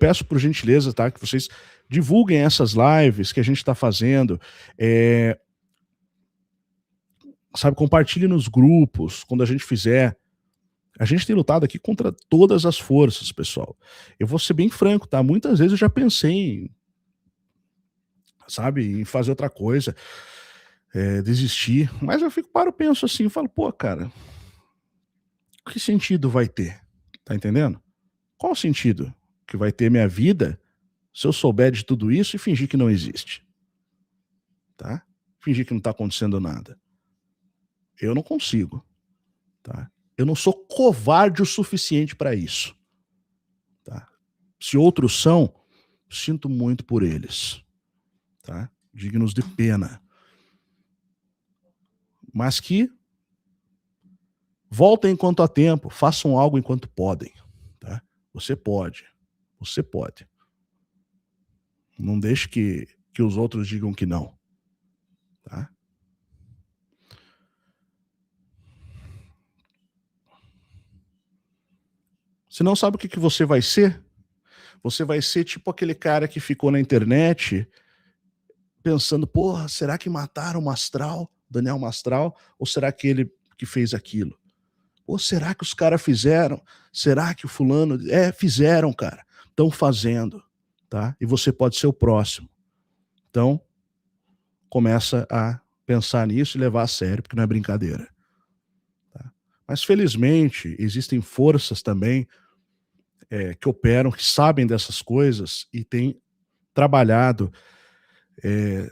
peço por gentileza, tá, que vocês divulguem essas lives que a gente está fazendo, sabe, compartilhe nos grupos, quando a gente fizer. A gente tem lutado aqui contra todas as forças, pessoal. Eu vou ser bem franco, tá? Muitas vezes eu já pensei em, sabe, em fazer outra coisa, desistir, mas eu penso assim, eu falo, pô, cara, que sentido vai ter? Tá entendendo? Qual o sentido que vai ter minha vida se eu souber de tudo isso e fingir que não existe? Tá? Fingir que não tá acontecendo nada. Eu não consigo, tá? Eu não sou covarde o suficiente para isso, tá? Se outros são, sinto muito por eles, tá? Dignos de pena. Mas que voltem enquanto há tempo, façam algo enquanto podem, tá? Você pode. Você pode. Não deixe que os outros digam que não, tá? Você não sabe o que você vai ser? Você vai ser tipo aquele cara que ficou na internet pensando, porra, será que mataram o Mastral, Daniel Mastral, ou será que ele que fez aquilo? Ou será que os caras fizeram? Será que o fulano... fizeram, cara. Estão fazendo, tá? E você pode ser o próximo. Então, começa a pensar nisso e levar a sério, porque não é brincadeira. Tá? Mas, felizmente, existem forças também que operam, que sabem dessas coisas e têm trabalhado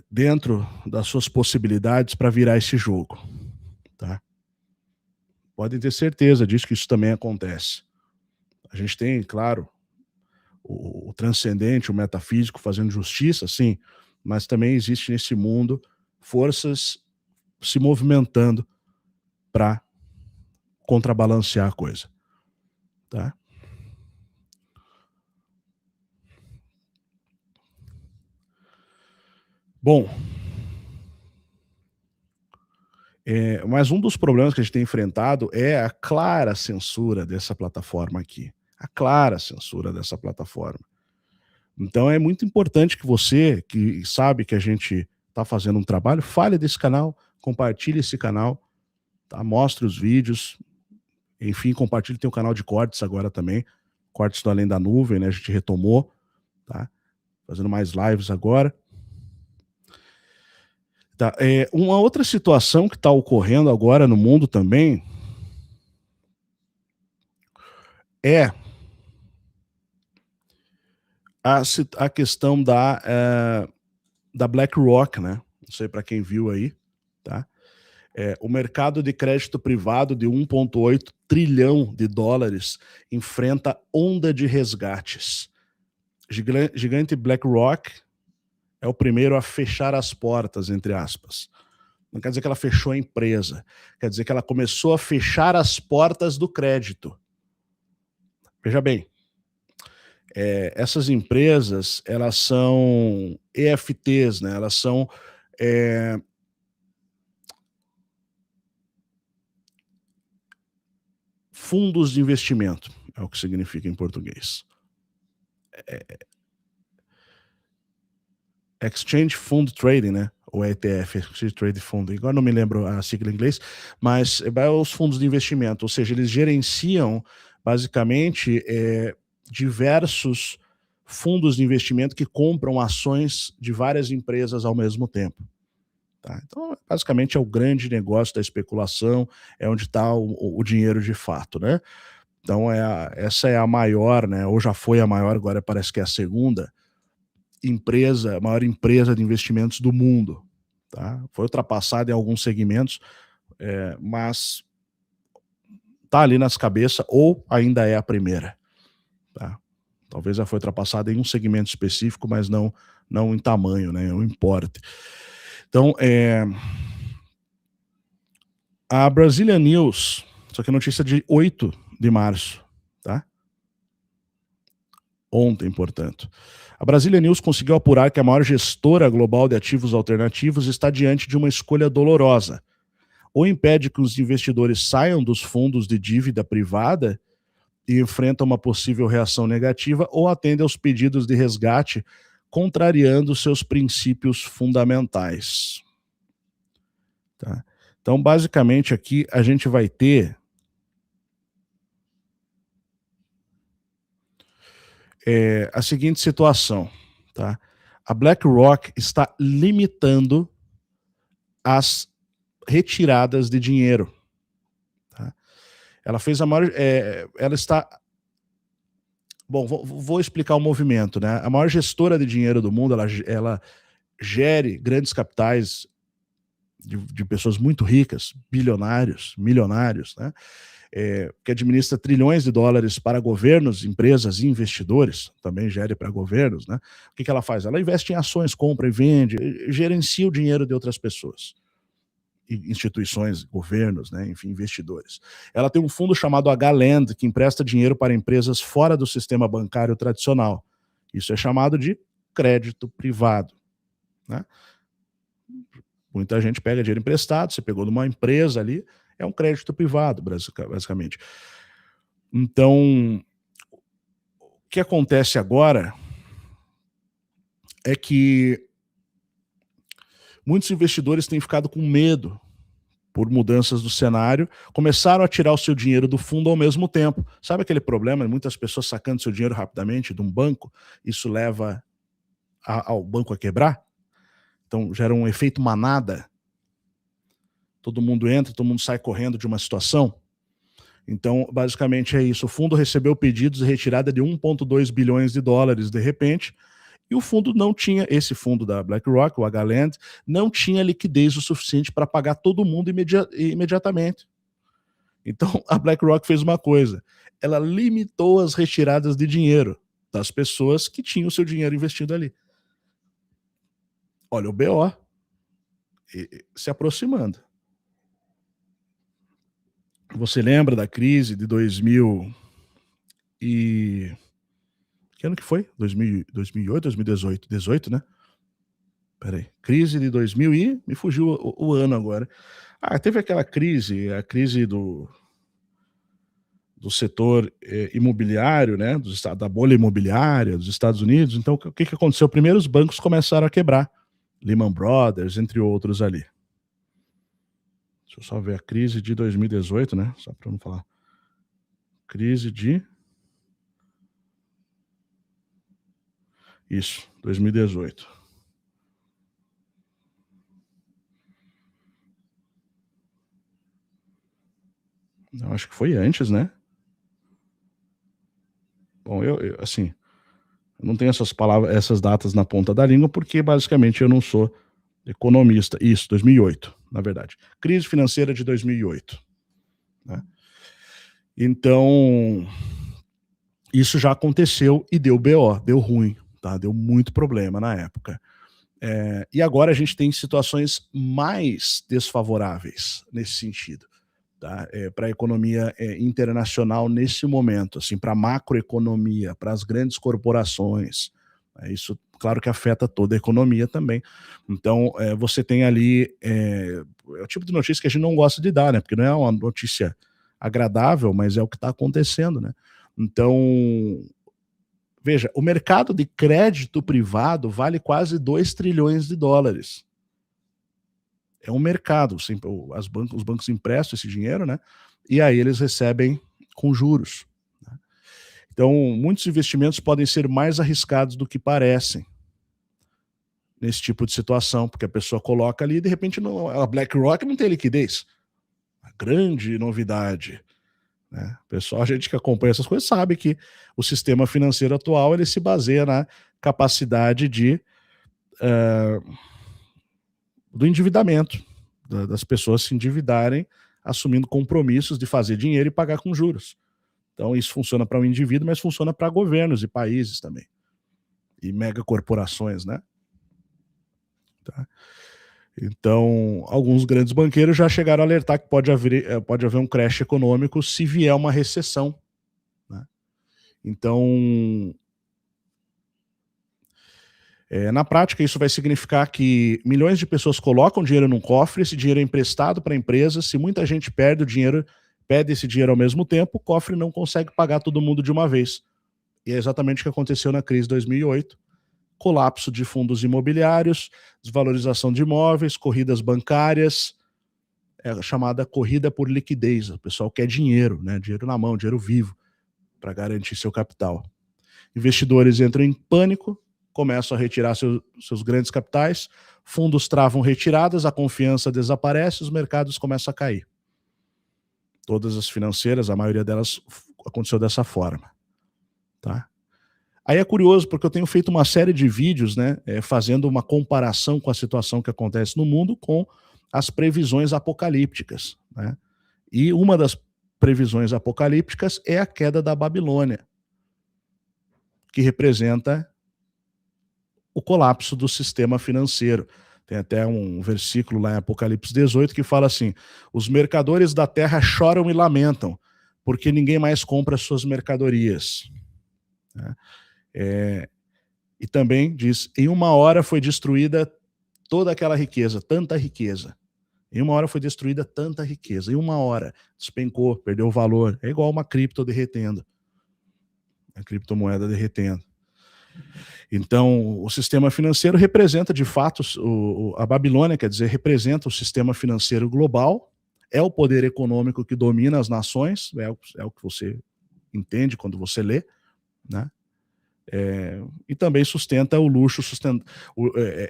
dentro das suas possibilidades para virar esse jogo. Tá? Podem ter certeza disso, que isso também acontece. A gente tem, claro, o transcendente, o metafísico fazendo justiça, sim, mas também existe nesse mundo forças se movimentando para contrabalancear a coisa. Tá? Bom, mas um dos problemas que a gente tem enfrentado é a clara censura dessa plataforma aqui. A clara censura dessa plataforma. Então é muito importante que você, que sabe que a gente está fazendo um trabalho, fale desse canal, compartilhe esse canal, tá? Mostre os vídeos, enfim, compartilhe. Tem um canal de cortes agora também, cortes do Além da Nuvem, né? A gente retomou, tá? Fazendo mais lives agora. Tá, uma outra situação que está ocorrendo agora no mundo também é a questão da BlackRock, né? Não sei para quem viu aí, tá? O mercado de crédito privado de 1,8 trilhão de dólares enfrenta onda de resgates. Gigante BlackRock é o primeiro a fechar as portas, entre aspas. Não quer dizer que ela fechou a empresa, quer dizer que ela começou a fechar as portas do crédito. Veja bem, essas empresas, elas são EFTs, né? Elas são fundos de investimento, é o que significa em português. Exchange Fund Trading, né? Ou ETF, Exchange Trade Fund. Agora não me lembro a sigla em inglês, mas os fundos de investimento, ou seja, eles gerenciam basicamente diversos fundos de investimento que compram ações de várias empresas ao mesmo tempo. Tá? Então, basicamente é o grande negócio da especulação, é onde está o dinheiro de fato, né? Então, essa é a maior, né? Ou já foi a maior, agora parece que é a segunda maior empresa de investimentos do mundo. Tá? Foi ultrapassada em alguns segmentos, mas está ali nas cabeças, ou ainda é a primeira. Tá? Talvez já foi ultrapassada em um segmento específico, mas não em tamanho, né? Não importa. Então, a Brazilian News, isso aqui é notícia de 8 de março, tá? Ontem, portanto. A Brazilian News conseguiu apurar que a maior gestora global de ativos alternativos está diante de uma escolha dolorosa. Ou impede que os investidores saiam dos fundos de dívida privada e enfrenta uma possível reação negativa ou atende aos pedidos de resgate, contrariando seus princípios fundamentais. Tá? Então, basicamente, aqui a gente vai ter a seguinte situação. Tá? A BlackRock está limitando as retiradas de dinheiro. Tá? Ela fez a maior... ela está... Bom, vou explicar o movimento. Né? A maior gestora de dinheiro do mundo, ela gere grandes capitais de pessoas muito ricas, bilionários, milionários, né? Que administra trilhões de dólares para governos, empresas e investidores, também gere para governos, né? O que ela faz? Ela investe em ações, compra e vende, gerencia o dinheiro de outras pessoas, instituições, governos, né? Enfim, investidores. Ela tem um fundo chamado H-Land, que empresta dinheiro para empresas fora do sistema bancário tradicional. Isso é chamado de crédito privado, né? Muita gente pega dinheiro emprestado, você pegou numa empresa ali, é um crédito privado, basicamente. Então, o que acontece agora é que muitos investidores têm ficado com medo por mudanças do cenário, começaram a tirar o seu dinheiro do fundo ao mesmo tempo. Sabe aquele problema de muitas pessoas sacando seu dinheiro rapidamente de um banco? Isso leva ao banco a quebrar? Então, gera um efeito manada. Todo mundo entra, todo mundo sai correndo de uma situação. Então, basicamente é isso. O fundo recebeu pedidos de retirada de 1,2 bilhões de dólares de repente, e o fundo não tinha, esse fundo da BlackRock, o H-Land, não tinha liquidez o suficiente para pagar todo mundo imediatamente. Então, a BlackRock fez uma coisa. Ela limitou as retiradas de dinheiro das pessoas que tinham o seu dinheiro investido ali. Olha o BO se aproximando. Você lembra da crise de 2000 e... Que ano que foi? 2008, 2018? 18, né? Peraí. Crise de 2000 e... Me fugiu o ano agora. Teve aquela crise, a crise do setor imobiliário, né? Da bolha imobiliária dos Estados Unidos. Então, o que aconteceu? Primeiro, os bancos começaram a quebrar. Lehman Brothers, entre outros ali. Deixa eu só ver a crise de 2018, né? Só para não falar. Crise de... Isso, 2018. Eu acho que foi antes, né? Bom, assim, eu não tenho essas palavras, essas datas na ponta da língua, porque basicamente eu não sou economista. Isso, 2008, na verdade. Crise financeira de 2008. Né? Então, isso já aconteceu e deu BO, deu ruim, tá? Deu muito problema na época. E agora a gente tem situações mais desfavoráveis nesse sentido. Tá? Para a economia internacional nesse momento, assim, para a macroeconomia, para as grandes corporações. Isso, claro que afeta toda a economia também. Então, você tem ali... é o tipo de notícia que a gente não gosta de dar, né? Porque não é uma notícia agradável, mas é o que está acontecendo, né? Então, veja, o mercado de crédito privado vale quase 2 trilhões de dólares. É um mercado, os bancos emprestam esse dinheiro, né? E aí eles recebem com juros. Né? Então, muitos investimentos podem ser mais arriscados do que parecem nesse tipo de situação, porque a pessoa coloca ali e de repente a BlackRock não tem liquidez. A grande novidade. Né? Pessoal, a gente que acompanha essas coisas sabe que o sistema financeiro atual ele se baseia na capacidade do endividamento, das pessoas se endividarem, assumindo compromissos de fazer dinheiro e pagar com juros. Então isso funciona para o indivíduo, mas funciona para governos e países também. E megacorporações, né? Tá? Então, alguns grandes banqueiros já chegaram a alertar que pode haver um crash econômico se vier uma recessão. Né? Então, na prática, isso vai significar que milhões de pessoas colocam dinheiro num cofre, esse dinheiro é emprestado para empresas, se muita gente perde o dinheiro, pede esse dinheiro ao mesmo tempo, o cofre não consegue pagar todo mundo de uma vez. E é exatamente o que aconteceu na crise de 2008. Colapso de fundos imobiliários, desvalorização de imóveis, corridas bancárias, é a chamada corrida por liquidez. O pessoal quer dinheiro, né? Dinheiro na mão, dinheiro vivo, para garantir seu capital. Investidores entram em pânico, começam a retirar seus grandes capitais, fundos travam retiradas, a confiança desaparece, os mercados começam a cair. Todas as financeiras, a maioria delas aconteceu dessa forma. Tá? Aí é curioso, porque eu tenho feito uma série de vídeos, né, fazendo uma comparação com a situação que acontece no mundo com as previsões apocalípticas. Né? E uma das previsões apocalípticas é a queda da Babilônia, que representa o colapso do sistema financeiro. Tem até um versículo lá em Apocalipse 18 que fala assim: os mercadores da terra choram e lamentam, porque ninguém mais compra suas mercadorias. E também diz, em uma hora foi destruída toda aquela riqueza, tanta riqueza. Em uma hora foi destruída tanta riqueza. Em uma hora despencou, perdeu o valor. É igual uma cripto derretendo. A criptomoeda derretendo. Então, o sistema financeiro representa, de fato, a Babilônia, quer dizer, representa o sistema financeiro global, é o poder econômico que domina as nações, é o que você entende quando você lê, né? E também sustenta o luxo,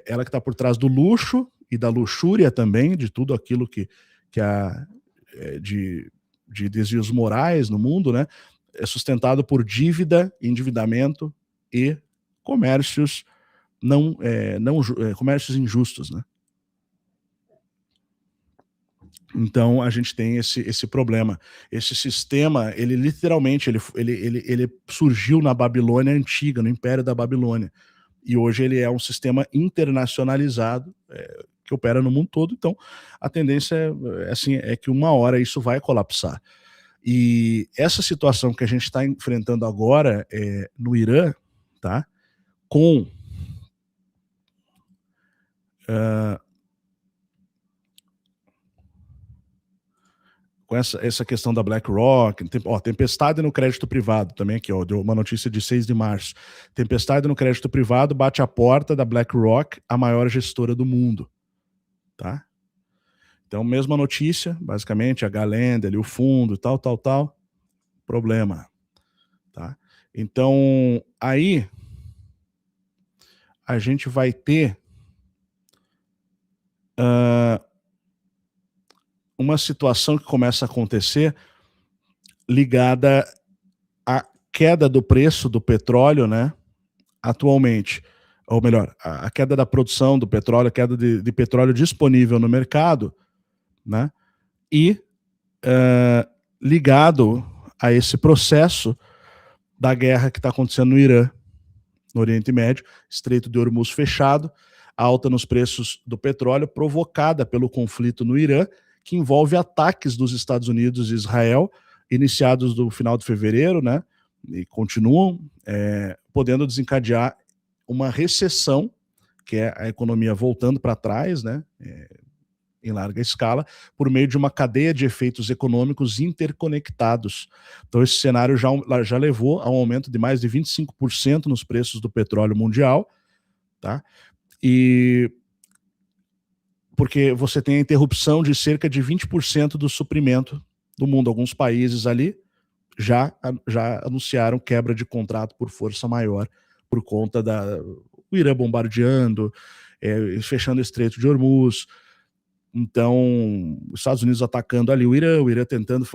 ela que está por trás do luxo e da luxúria também, de tudo aquilo que há de desvios morais no mundo, né? É sustentado por dívida, endividamento e comércios comércios injustos, né? Então a gente tem esse problema. Esse sistema, ele literalmente ele surgiu na Babilônia antiga, no Império da Babilônia. E hoje ele é um sistema internacionalizado que opera no mundo todo. Então a tendência é que uma hora isso vai colapsar. E essa situação que a gente está enfrentando agora no Irã, tá? Com essa questão da BlackRock, tempestade no crédito privado, também aqui, deu uma notícia de 6 de março. Tempestade no crédito privado bate a porta da BlackRock, a maior gestora do mundo. Tá? Então, mesma notícia, basicamente, a Galenda, ali, o fundo, tal, problema. Tá? Então, aí, a gente vai ter uma situação que começa a acontecer ligada à queda do preço do petróleo, né? Atualmente, ou melhor, a queda da produção do petróleo, a queda de petróleo disponível no mercado, né? E ligado a esse processo da guerra que está acontecendo no Irã, no Oriente Médio, Estreito de Hormuz fechado, alta nos preços do petróleo provocada pelo conflito no Irã, que envolve ataques dos Estados Unidos e Israel, iniciados no final de fevereiro, né? E continuam podendo desencadear uma recessão, que é a economia voltando para trás, né? Em larga escala, por meio de uma cadeia de efeitos econômicos interconectados. Então, esse cenário já levou a um aumento de mais de 25% nos preços do petróleo mundial, tá? E porque você tem a interrupção de cerca de 20% do suprimento do mundo. Alguns países ali já anunciaram quebra de contrato por força maior, por conta o Irã bombardeando, fechando o Estreito de Hormuz. Então, os Estados Unidos atacando ali o Irã tentando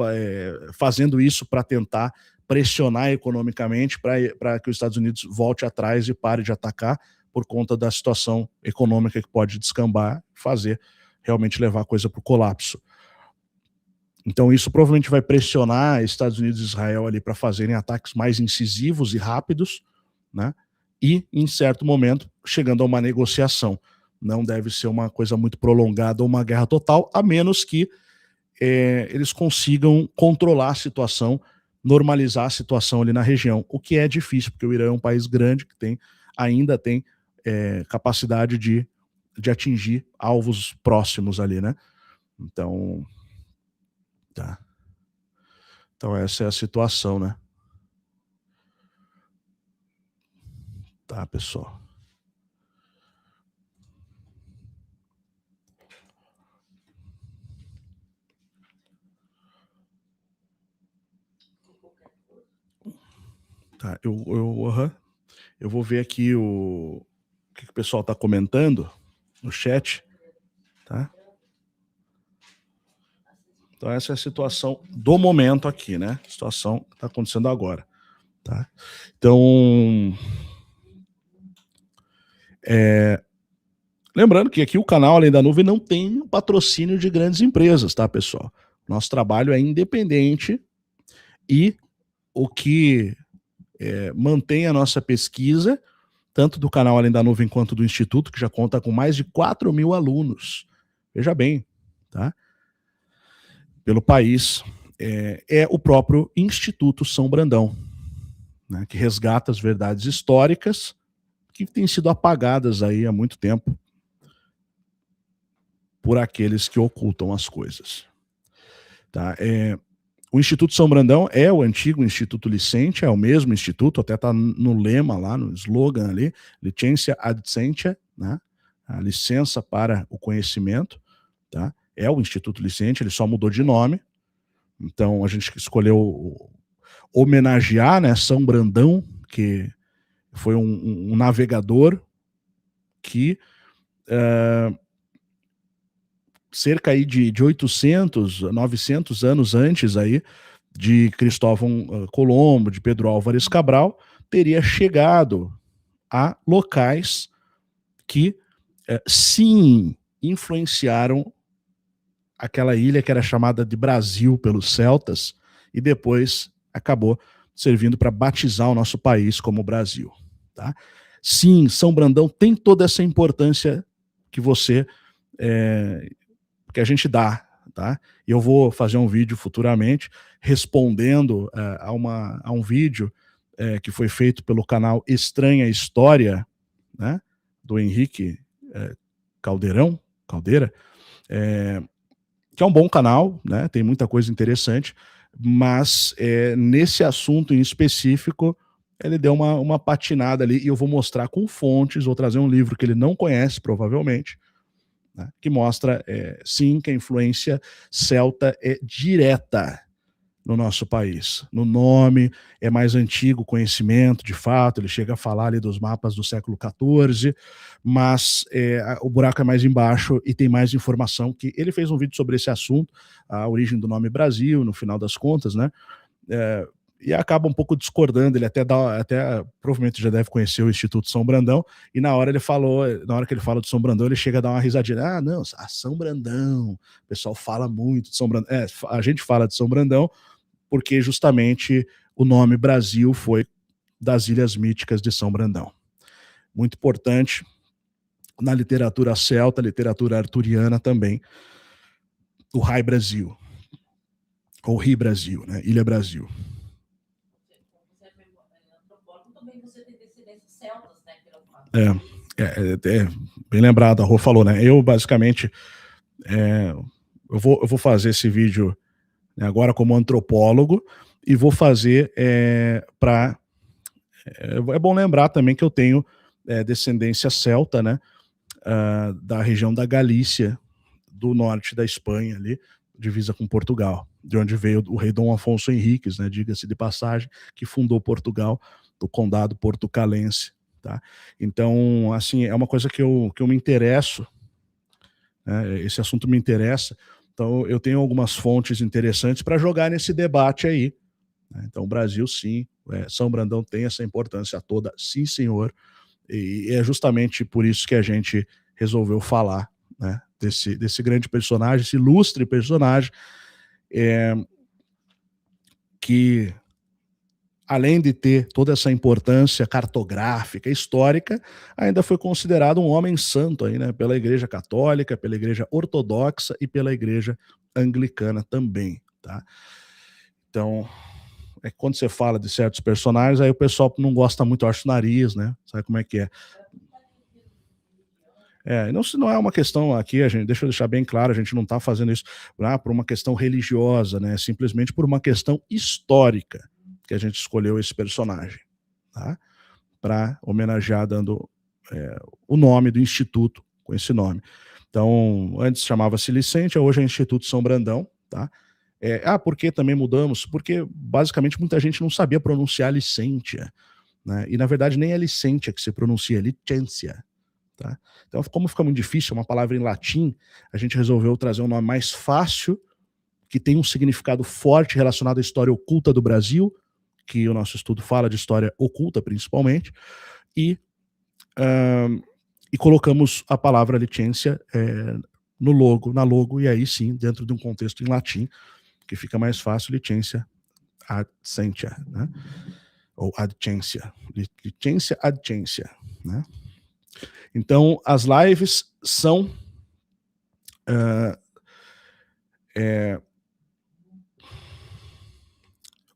fazendo isso para tentar pressionar economicamente para que os Estados Unidos volte atrás e pare de atacar por conta da situação econômica que pode descambar, realmente levar a coisa para o colapso. Então isso provavelmente vai pressionar Estados Unidos e Israel ali para fazerem ataques mais incisivos e rápidos, né? E, em certo momento, chegando a uma negociação. Não deve ser uma coisa muito prolongada ou uma guerra total, a menos que eles consigam controlar a situação, normalizar a situação ali na região, o que é difícil, porque o Irã é um país grande que ainda tem capacidade de atingir alvos próximos ali, né? Então, tá. Então essa é a situação, né? Tá, pessoal. Tá, eu vou ver aqui o que o pessoal está comentando no chat, tá? Então essa é a situação do momento aqui, né? A situação que está acontecendo agora, tá? Então, lembrando que aqui o canal Além da Nuvem não tem patrocínio de grandes empresas, tá, pessoal? Nosso trabalho é independente e o que mantém a nossa pesquisa, tanto do canal Além da Nuvem quanto do Instituto, que já conta com mais de 4.000 alunos. Veja bem, tá? Pelo país, é o próprio Instituto São Brandão, né, que resgata as verdades históricas que têm sido apagadas aí há muito tempo por aqueles que ocultam as coisas. Tá? O Instituto São Brandão é o antigo Instituto Licentia, é o mesmo instituto, até está no lema lá, no slogan ali, Licentia ad Scientia, né? A licença para o conhecimento, tá? É o Instituto Licentia, ele só mudou de nome. Então a gente escolheu homenagear, né, São Brandão, que foi um navegador que cerca aí de 800, 900 anos antes aí de Cristóvão Colombo, de Pedro Álvares Cabral, teria chegado a locais que sim influenciaram aquela ilha que era chamada de Brasil pelos celtas e depois acabou servindo para batizar o nosso país como Brasil, tá? Sim, São Brandão tem toda essa importância que você que a gente dá, tá? E eu vou fazer um vídeo futuramente respondendo a um vídeo que foi feito pelo canal Estranha História, né? Do Henrique Caldeira, que é um bom canal, né? Tem muita coisa interessante, mas nesse assunto em específico ele deu uma patinada ali e eu vou mostrar com fontes, vou trazer um livro que ele não conhece provavelmente, né, que mostra, sim, que a influência celta é direta no nosso país. No nome, é mais antigo o conhecimento, de fato, ele chega a falar ali dos mapas do século XIV, mas o buraco é mais embaixo e tem mais informação, que ele fez um vídeo sobre esse assunto, a origem do nome Brasil, no final das contas, né? E acaba um pouco discordando, ele até provavelmente já deve conhecer o Instituto São Brandão, e na hora que ele fala de São Brandão, ele chega a dar uma risadinha, não, São Brandão, o pessoal fala muito de São Brandão, a gente fala de São Brandão, porque justamente o nome Brasil foi das Ilhas Míticas de São Brandão. Muito importante na literatura celta, literatura arturiana também, o Rai Brasil, ou Ri Brasil, né? Ilha Brasil. Bem lembrado, a Rô falou, né? Eu, basicamente, eu vou fazer esse vídeo agora como antropólogo e vou fazer para... É bom lembrar também que eu tenho descendência celta, né? Da região da Galícia, do norte da Espanha, ali, divisa com Portugal, de onde veio o rei Dom Afonso Henriques, né? Diga-se de passagem, que fundou Portugal, do condado portucalense. Tá? Então, assim, é uma coisa que eu me interesso, né? Esse assunto me interessa, então eu tenho algumas fontes interessantes para jogar nesse debate aí. Né? Então, o Brasil, sim, São Brandão tem essa importância toda, sim, senhor, e é justamente por isso que a gente resolveu falar, né, desse grande personagem, esse ilustre personagem, que além de ter toda essa importância cartográfica, histórica, ainda foi considerado um homem santo aí, né, pela Igreja Católica, pela Igreja Ortodoxa e pela Igreja Anglicana também, tá? Então, quando você fala de certos personagens, aí o pessoal não gosta muito, eu acho, do nariz, né? Sabe como é que é? Isso não é uma questão aqui, deixa eu deixar bem claro, a gente não está fazendo isso por uma questão religiosa, né? Simplesmente por uma questão histórica que a gente escolheu esse personagem, tá? Para homenagear, dando o nome do instituto com esse nome. Então, antes chamava-se Licência, hoje é Instituto São Brandão, tá? Por que também mudamos? Porque basicamente muita gente não sabia pronunciar Licência, né? E na verdade nem é Licência que se pronuncia, é Licencia. Tá? Então, como fica muito difícil, é uma palavra em latim, a gente resolveu trazer um nome mais fácil, que tem um significado forte relacionado à história oculta do Brasil, que o nosso estudo fala de história oculta principalmente, e colocamos a palavra licença na logo, e aí sim, dentro de um contexto em latim, que fica mais fácil, licença adcentia, né? Ou adcentia, licença adcentia, né? Então, as lives são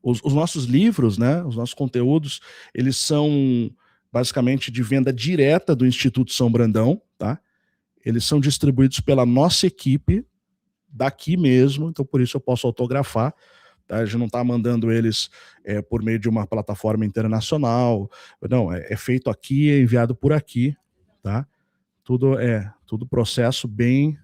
os nossos livros, né, os nossos conteúdos, eles são basicamente de venda direta do Instituto São Brandão, tá? Eles são distribuídos pela nossa equipe daqui mesmo, então por isso eu posso autografar, tá? A gente não está mandando eles por meio de uma plataforma internacional, não, é feito aqui, é enviado por aqui, tá? Tudo processo bem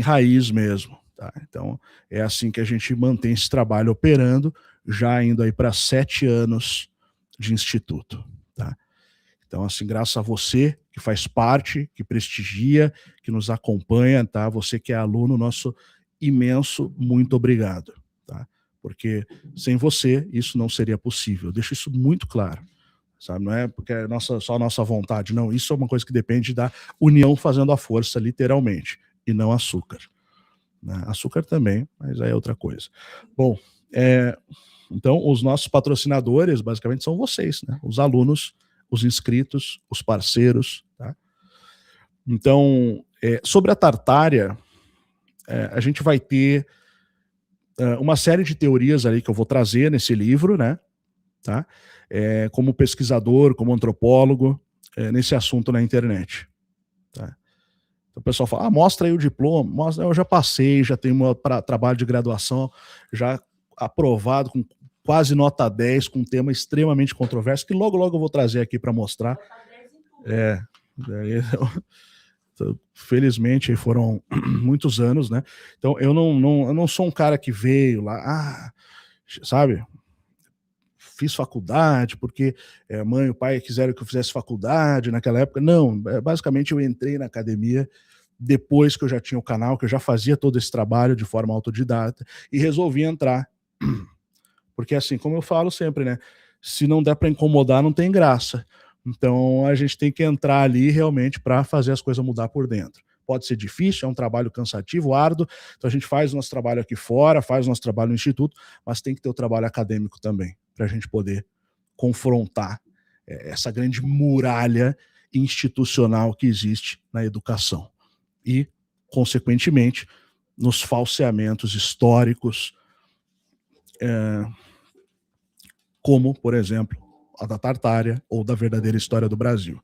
raiz mesmo, tá? Então é assim que a gente mantém esse trabalho operando, já indo aí para 7 anos de instituto, tá? Então, assim, graças a você que faz parte, que prestigia, que nos acompanha, tá? Você que é aluno, nosso imenso muito obrigado, tá? Porque sem você isso não seria possível. Eu deixo isso muito claro, sabe? Não é porque é só a nossa vontade, não. Isso é uma coisa que depende da união fazendo a força, literalmente, e não açúcar, né? Açúcar também, mas aí é outra coisa. Bom, então os nossos patrocinadores basicamente são vocês, né? Os alunos, os inscritos, os parceiros, tá? Então, sobre a Tartária, a gente vai ter uma série de teorias ali que eu vou trazer nesse livro, né? Tá? Como pesquisador, como antropólogo, nesse assunto na internet. Tá? Então, o pessoal fala, mostra aí o diploma. Mostra, eu já passei, já tenho meu trabalho de graduação, já aprovado com quase nota 10, com um tema extremamente controverso, que logo eu vou trazer aqui para mostrar. Felizmente foram muitos anos, né? Então eu não sou um cara que veio lá, sabe? Fiz faculdade porque mãe e o pai quiseram que eu fizesse faculdade naquela época. Não, basicamente eu entrei na academia depois que eu já tinha o canal, que eu já fazia todo esse trabalho de forma autodidata e resolvi entrar. Porque assim, como eu falo sempre, né? Se não der para incomodar, não tem graça. Então a gente tem que entrar ali realmente para fazer as coisas mudar por dentro. Pode ser difícil, é um trabalho cansativo, árduo, então a gente faz o nosso trabalho aqui fora, faz o nosso trabalho no instituto, mas tem que ter o trabalho acadêmico também, para a gente poder confrontar essa grande muralha institucional que existe na educação. E, consequentemente, nos falseamentos históricos, como, por exemplo, a da Tartária ou da verdadeira história do Brasil.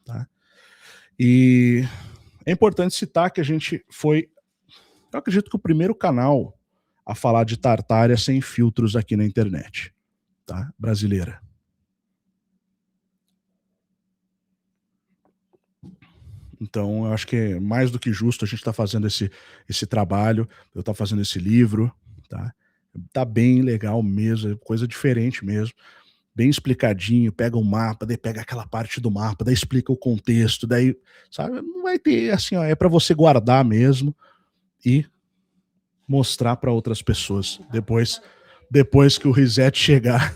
Tá? E é importante citar que a gente foi, eu acredito que o primeiro canal a falar de Tartária sem filtros aqui na internet, tá? Brasileira. Então, eu acho que é mais do que justo a gente estar fazendo esse trabalho, eu estar fazendo esse livro, tá? Tá bem legal mesmo, coisa diferente mesmo, bem explicadinho, pega um mapa, daí pega aquela parte do mapa, daí explica o contexto, daí, sabe, não vai ter, assim, ó, é para você guardar mesmo e mostrar para outras pessoas depois que o reset chegar.